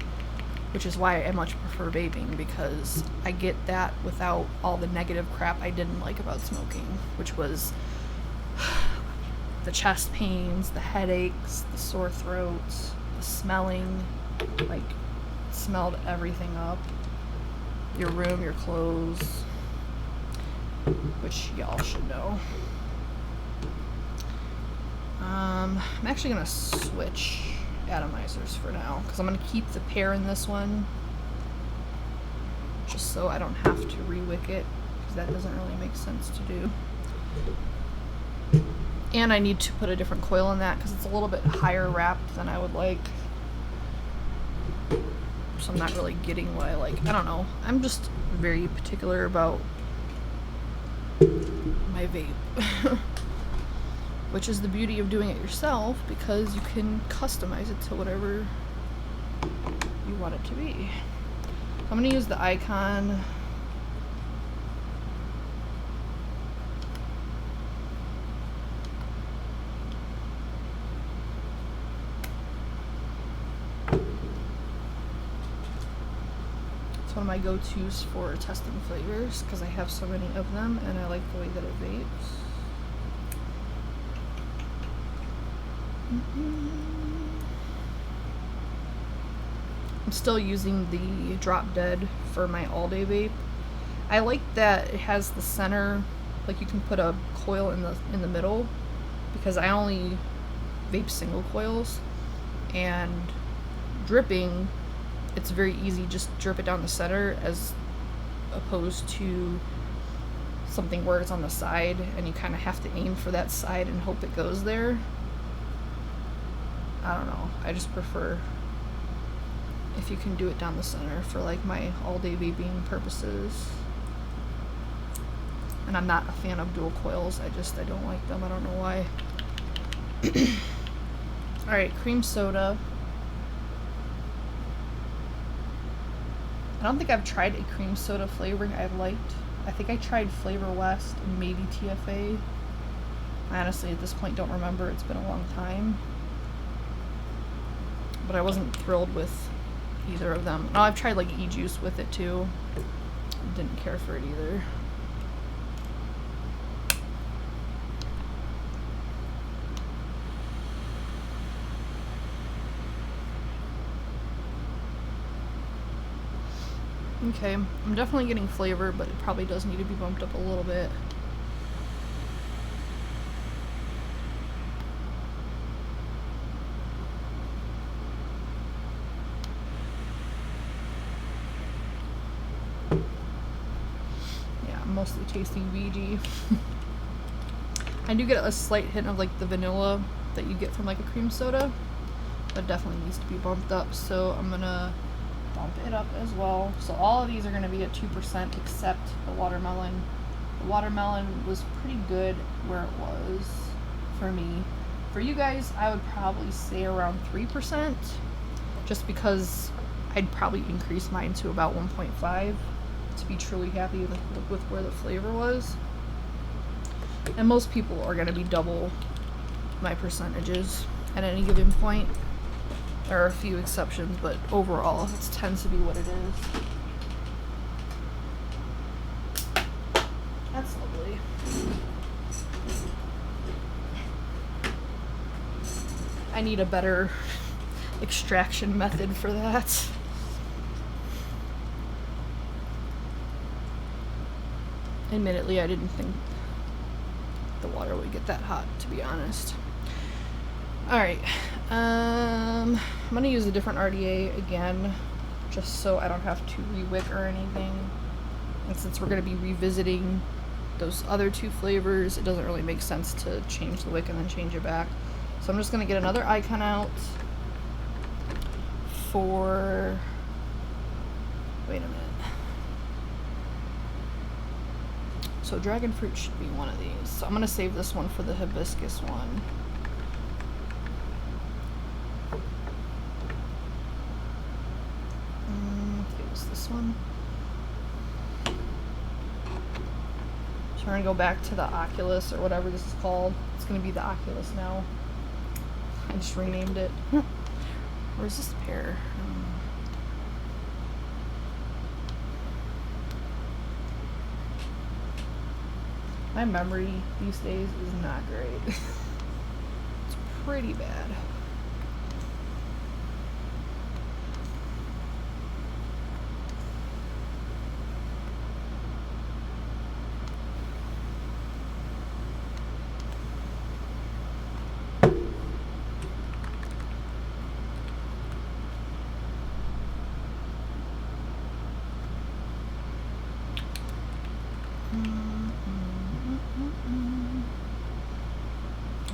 Speaker 1: which is why I much prefer vaping, because I get that without all the negative crap I didn't like about smoking, which was the chest pains, the headaches, the sore throats, the smelling, like smelled everything up. Your room, your clothes, which y'all should know. I'm actually going to switch atomizers for now, because I'm going to keep the pear in this one, just so I don't have to re-wick it, because that doesn't really make sense to do. And I need to put a different coil in that, because it's a little bit higher wrapped than I would like. So I'm not really getting what I like. I don't know. I'm just very particular about my vape. Which is the beauty of doing it yourself, because you can customize it to whatever you want it to be. I'm going to use the Icon. It's one of my go-tos for testing flavors, because I have so many of them and I like the way that it vapes. I'm still using the Drop Dead for my all-day vape. I like that it has the center, like you can put a coil in the middle, because I only vape single coils, and dripping, it's very easy, just drip it down the center, as opposed to something where it's on the side and you kind of have to aim for that side and hope it goes there. I don't know, I just prefer if you can do it down the center for like my all-day vaping purposes. And I'm not a fan of dual coils, I don't like them, I don't know why. Alright, cream soda. I don't think I've tried a cream soda flavoring I've liked. I think I tried Flavor West and maybe TFA. I honestly at this point don't remember, it's been a long time. But I wasn't thrilled with either of them. Oh, I've tried like e-juice with it too. Didn't care for it either. Okay, I'm definitely getting flavor, but it probably does need to be bumped up a little bit. Yeah, I'm mostly tasting VG. I do get a slight hint of like the vanilla that you get from like a cream soda, but definitely needs to be bumped up, so I'm gonna bump it up as well. So all of these are gonna be at 2% except the watermelon. The watermelon was pretty good where it was for me. For you guys, I would probably say around 3%, just because I'd probably increase mine to about 1.5 to be truly happy with where the flavor was. And most people are going to be double my percentages at any given point. There are a few exceptions, but overall, it tends to be what it is. That's lovely. I need a better extraction method for that. Admittedly, I didn't think the water would get that hot, to be honest. Alright, I'm gonna use a different RDA again, just so I don't have to re-wick or anything. And since we're gonna be revisiting those other two flavors, it doesn't really make sense to change the wick and then change it back. So I'm just gonna get another icon out for, wait a minute. So Dragonfruit should be one of these. So I'm gonna save this one for the hibiscus one. It was this one. So we're gonna go back to the Oculus or whatever this is called. It's gonna be the Oculus now. I just renamed it. Where's this Pear? My memory these days is not great. It's pretty bad.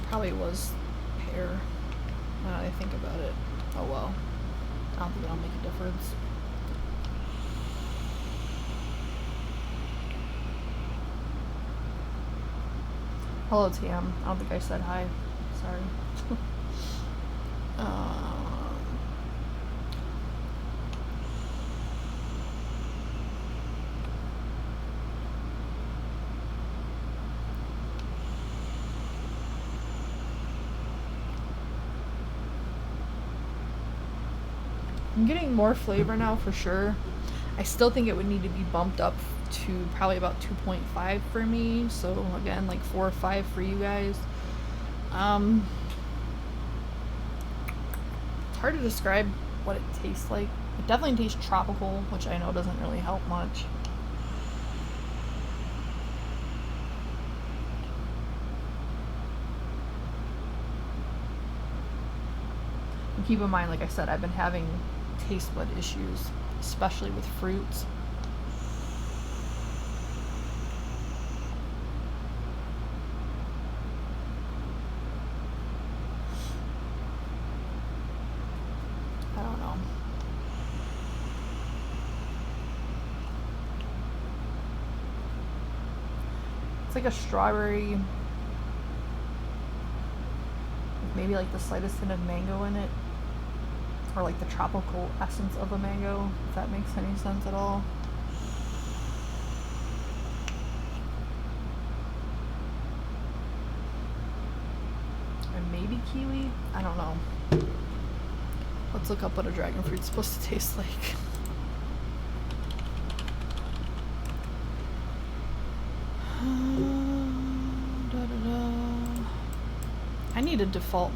Speaker 1: Probably was Pear, now that I think about it. Oh well. I don't think that'll make a difference. Hello, Tam. I don't think I said hi. Sorry. I'm getting more flavor now for sure. I still think it would need to be bumped up to probably about 2.5 for me. So again, like 4 or 5 for you guys. It's hard to describe what it tastes like. It definitely tastes tropical, which I know doesn't really help much. And keep in mind, like I said, I've been having taste bud issues, especially with fruits. I don't know. It's like a strawberry with maybe like the slightest hint of mango in it. Or like the tropical essence of a mango, if that makes any sense at all. And maybe kiwi? I don't know. Let's look up what a dragon fruit's supposed to taste like. I need to default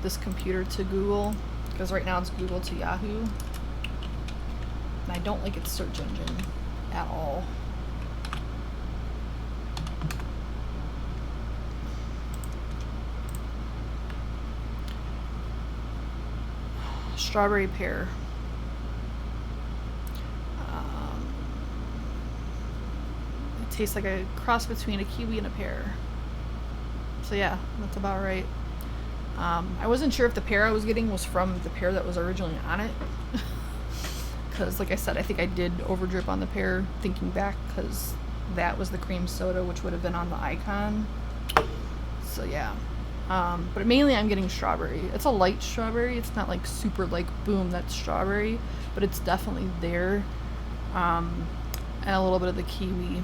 Speaker 1: this computer to Google, because right now it's Google to Yahoo. And I don't like its search engine at all. Strawberry pear. It tastes like a cross between a kiwi and a pear. So yeah, that's about right. I wasn't sure if the pear I was getting was from the pear that was originally on it. Because like I said, I think I did over drip on the pear, thinking back, because that was the cream soda, which would have been on the icon. So yeah. But mainly I'm getting strawberry. It's a light strawberry. It's not like super like boom, that's strawberry, but it's definitely there. And a little bit of the kiwi.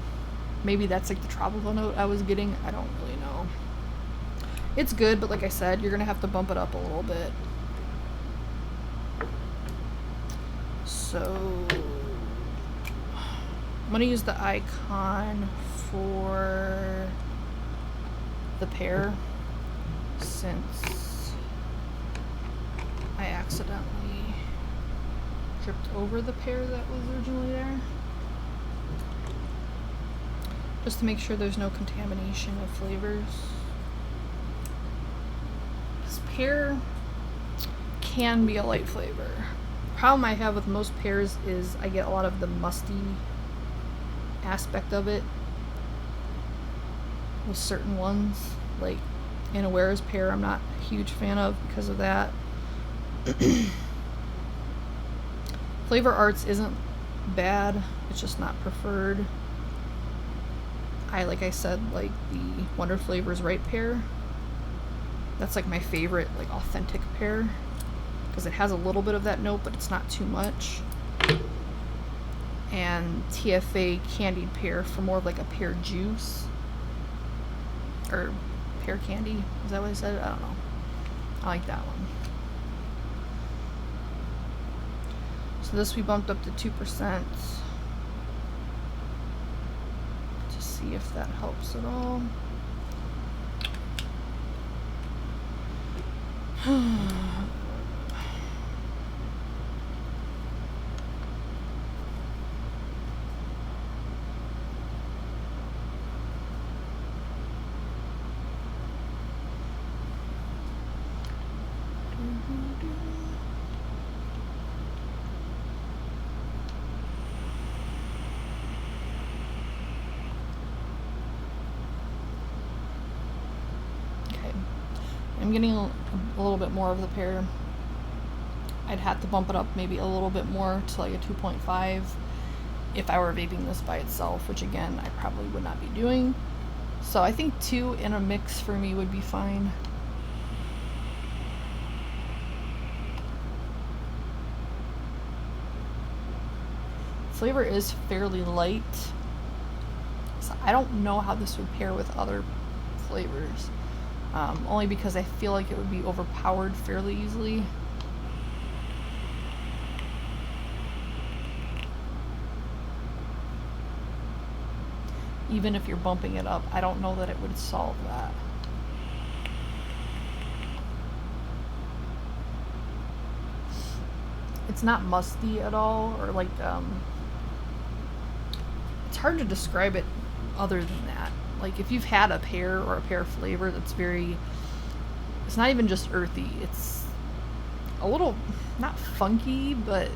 Speaker 1: Maybe that's like the tropical note I was getting. I don't really know. It's good, but like I said, you're gonna have to bump it up a little bit. So I'm gonna use the icon for the pear, since I accidentally dripped over the pear that was originally there, just to make sure there's no contamination of flavors. This pear can be a light flavor. The problem I have with most pears is I get a lot of the musty aspect of it with certain ones, like Inawera's pear I'm not a huge fan of because of that. Flavor Arts isn't bad, it's just not preferred. Like I said, like the Wonder Flavors Right pear. That's like my favorite, like authentic pear, because it has a little bit of that note, but it's not too much. And TFA candied pear for more of like a pear juice, or pear candy. Is that what I said? I don't know. I like that one. So this we bumped up to 2%. To see if that helps at all. I'm getting a little bit more of the pear. I'd have to bump it up maybe a little bit more to like a 2.5 if I were vaping this by itself, which again, I probably would not be doing. So I think 2 in a mix for me would be fine. Flavor is fairly light, so I don't know how this would pair with other flavors. Only because I feel like it would be overpowered fairly easily. Even if you're bumping it up, I don't know that it would solve that. It's not musty at all, or like, it's hard to describe it other than that. Like if you've had a pear or a pear flavor that's very, it's not even just earthy, it's a little, not funky, but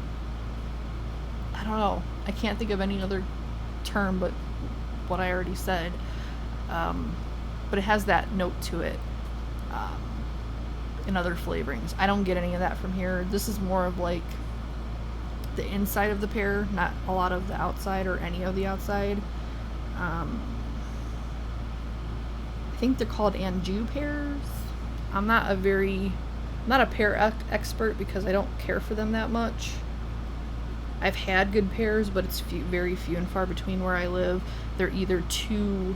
Speaker 1: I don't know. I can't think of any other term but what I already said. But it has that note to it in other flavorings. I don't get any of that from here. This is more of like the inside of the pear, not a lot of the outside or any of the outside. I think they're called Anjou pears. I'm not a pear expert because I don't care for them that much. I've had good pears, but it's very few and far between where I live. They're either too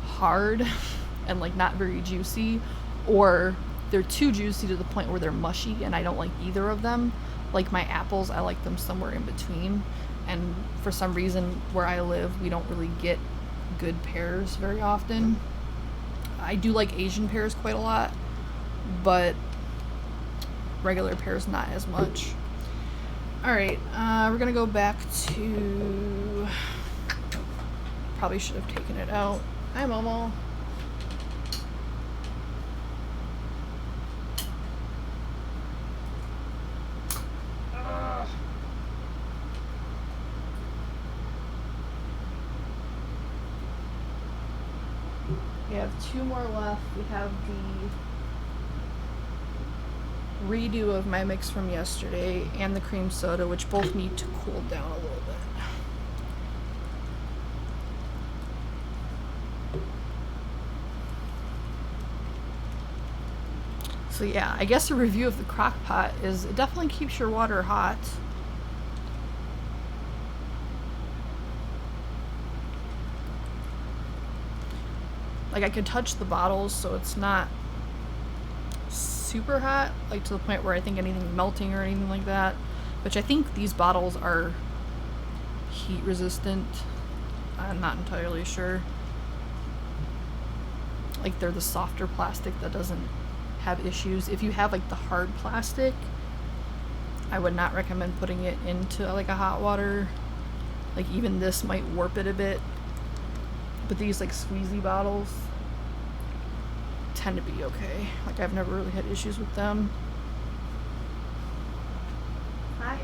Speaker 1: hard and like not very juicy, or they're too juicy to the point where they're mushy, and I don't like either of them. Like my apples, I like them somewhere in between, and for some reason where I live we don't really get good pears very often. I do like Asian pears quite a lot, but regular pears not as much. Alright, we're gonna go back to... Probably should have taken it out. Hi, Momo. We have 2 more left. We have the redo of my mix from yesterday and the cream soda, which both need to cool down a little bit. So yeah, I guess a review of the crock pot is it definitely keeps your water hot. Like I could touch the bottles so it's not super hot, like to the point where I think anything melting or anything like that. Which I think these bottles are heat resistant. I'm not entirely sure. Like they're the softer plastic that doesn't have issues. If you have like the hard plastic, I would not recommend putting it into like a hot water. Like even this might warp it a bit. But these like squeezy bottles tend to be okay. Like I've never really had issues with them. Hi.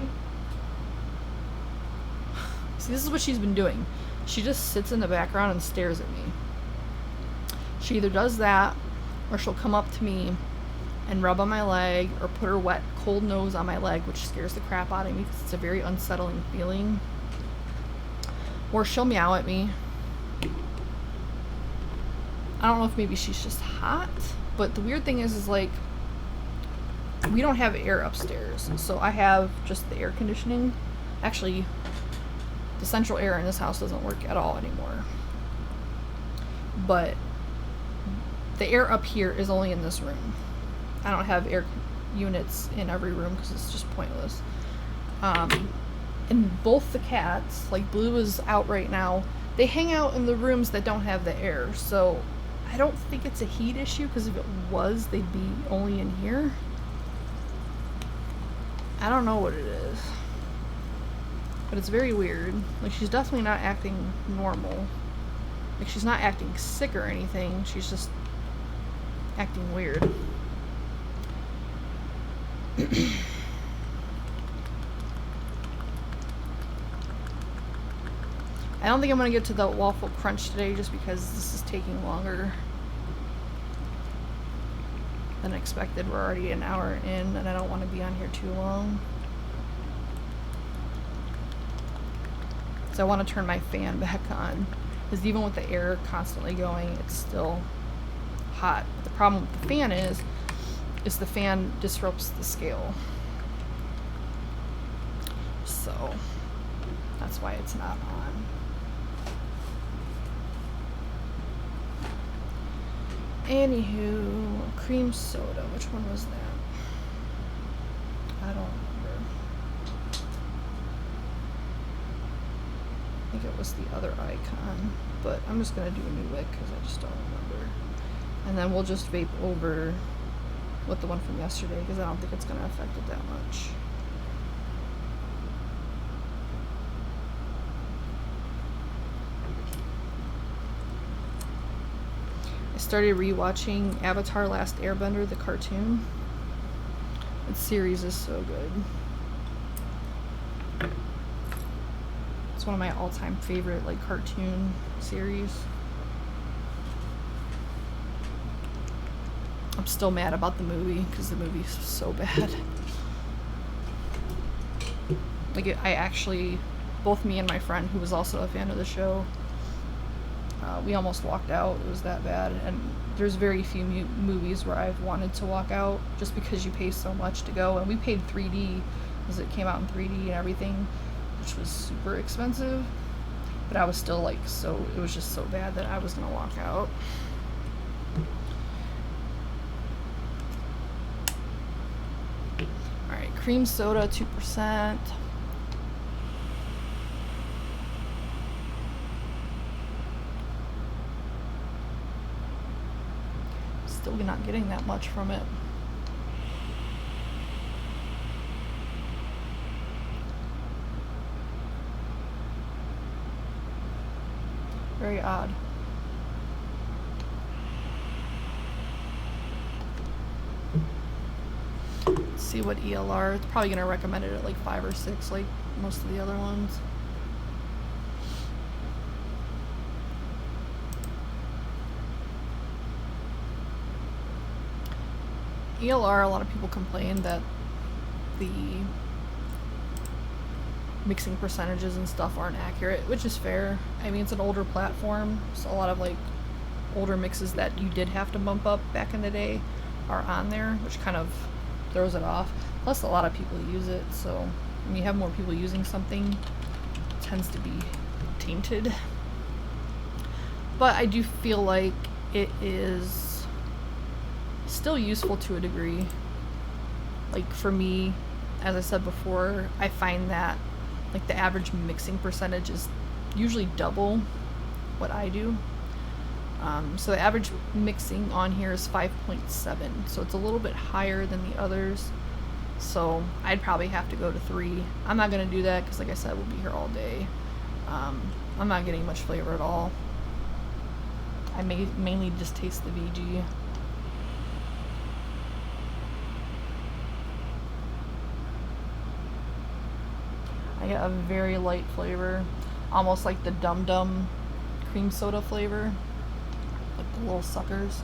Speaker 1: See, this is what she's been doing. She just sits in the background and stares at me. She either does that or she'll come up to me and rub on my leg or put her wet cold nose on my leg, which scares the crap out of me because it's a very unsettling feeling. Or she'll meow at me. I don't know if maybe she's just hot, but the weird thing is like we don't have air upstairs, so I have just the air conditioning. Actually, the central air in this house doesn't work at all anymore. But the air up here is only in this room. I don't have air units in every room because it's just pointless. And both the cats, like Blue is out right now, they hang out in the rooms that don't have the air. So I don't think it's a heat issue, because if it was, they'd be only in here. I don't know what it is. But it's very weird. Like, she's definitely not acting normal. Like, she's not acting sick or anything. She's just acting weird. I don't think I'm going to get to the waffle crunch today just because this is taking longer than expected. We're already an hour in and I don't want to be on here too long. So I want to turn my fan back on, because even with the air constantly going, it's still hot. The problem with the fan is the fan disrupts the scale. So that's why it's not on. Anywho, cream soda. Which one was that? I don't remember. I think it was the other icon, but I'm just gonna do a new wick because I just don't remember. And then we'll just vape over with the one from yesterday because I don't think it's gonna affect it that much. I started rewatching Avatar: Last Airbender, the cartoon. That series is so good. It's one of my all-time favorite like cartoon series. I'm still mad about the movie because the movie's so bad. Like I actually, both me and my friend who was also a fan of the show, we almost walked out. It was that bad. And there's very few movies where I've wanted to walk out just because you pay so much to go. And we paid 3D because it came out in 3D and everything, which was super expensive. But I was still like, so it was just so bad that I was gonna walk out. Alright, cream soda, 2%. Still not getting that much from it. Very odd. Let's see what ELR. It's probably gonna recommend it at like 5 or 6, like most of the other ones. ELR, a lot of people complain that the mixing percentages and stuff aren't accurate, which is fair. I mean, it's an older platform, so a lot of like older mixes that you did have to bump up back in the day are on there, which kind of throws it off. Plus, a lot of people use it, so when you have more people using something, it tends to be tainted. But I do feel like it is still useful to a degree. Like for me, as I said before, I find that like the average mixing percentage is usually double what I do. So the average mixing on here is 5.7, so it's a little bit higher than the others. So I'd probably have to go to 3. I'm not gonna do that because, like I said, we'll be here all day. I'm not getting much flavor at all. I mainly just taste the VG. I get a very light flavor, almost like the Dum Dum cream soda flavor, like the little suckers.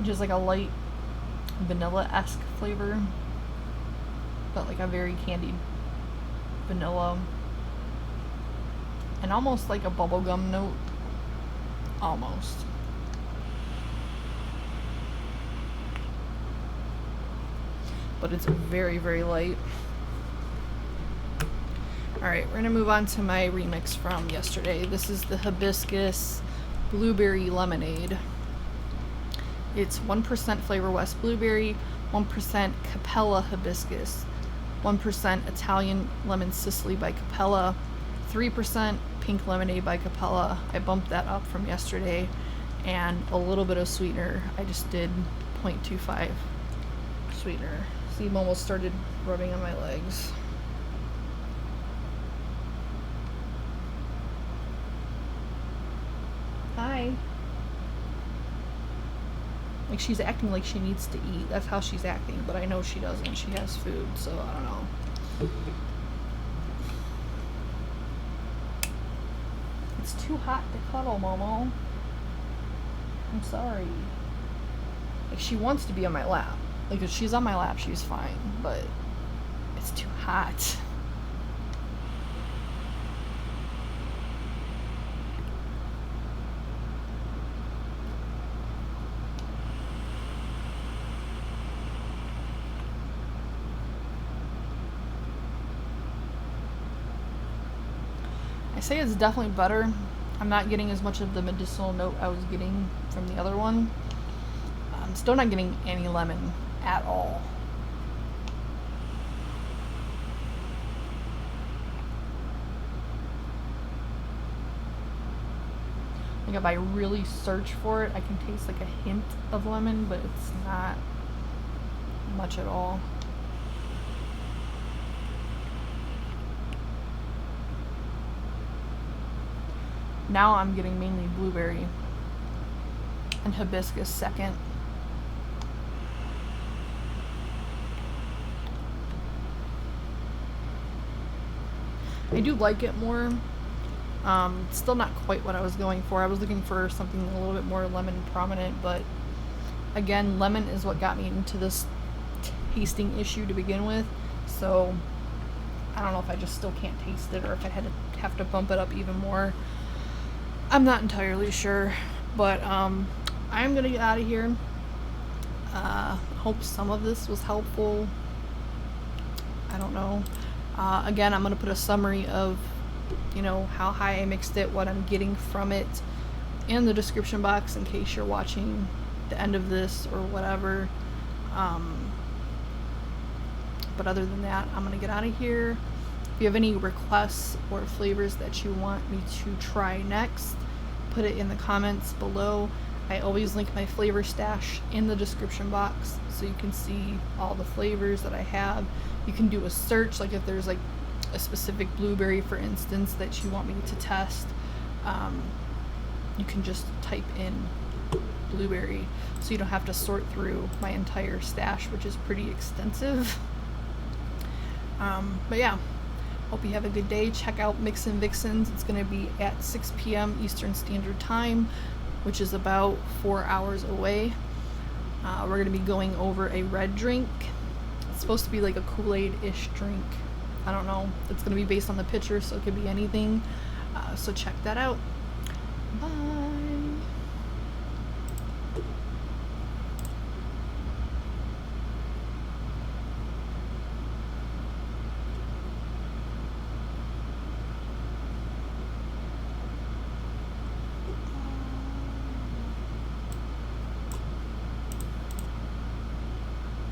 Speaker 1: Just like a light vanilla-esque flavor, but like a very candied vanilla, and almost like a bubblegum note, almost. But it's very, very light. Alright, we're gonna move on to my remix from yesterday. This is the Hibiscus Blueberry Lemonade. It's 1% Flavor West Blueberry, 1% Capella Hibiscus, 1% Italian Lemon Sicily by Capella, 3% Pink Lemonade by Capella. I bumped that up from yesterday, and a little bit of sweetener. I just did 0.25 sweetener. See, I'm almost started rubbing on my legs. Hi. Like, she's acting like she needs to eat. That's how she's acting, but I know she doesn't. She has food, so I don't know. It's too hot to cuddle, Momo. I'm sorry. Like, she wants to be on my lap. Like, if she's on my lap, she's fine, but it's too hot. I say it's definitely better. I'm not getting as much of the medicinal note I was getting from the other one. I'm still not getting any lemon at all. Like, if I really search for it, I can taste like a hint of lemon, but it's not much at all. Now I'm getting mainly blueberry and hibiscus second. I do like it more. It's still not quite what I was going for. I was looking for something a little bit more lemon prominent, but again, lemon is what got me into this tasting issue to begin with. So I don't know if I just still can't taste it or if I have to bump it up even more. I'm not entirely sure, but I'm gonna get out of here. Hope some of this was helpful. I don't know. Again, I'm gonna put a summary of, you know, how high I mixed it, what I'm getting from it, in the description box in case you're watching the end of this or whatever. But other than that, I'm gonna get out of here. If you have any requests or flavors that you want me to try next, put it in the comments below. I always link my flavor stash in the description box so you can see all the flavors that I have. You can do a search, like if there's like a specific blueberry, for instance, that you want me to test, you can just type in blueberry, so you don't have to sort through my entire stash, which is pretty extensive. But yeah, hope you have a good day. Check out Mix and Vixens. It's going to be at 6 p.m. Eastern Standard Time, which is about 4 hours away. We're going to be going over a red drink. It's supposed to be like a Kool-Aid-ish drink. I don't know. It's going to be based on the picture, so it could be anything. So check that out. Bye.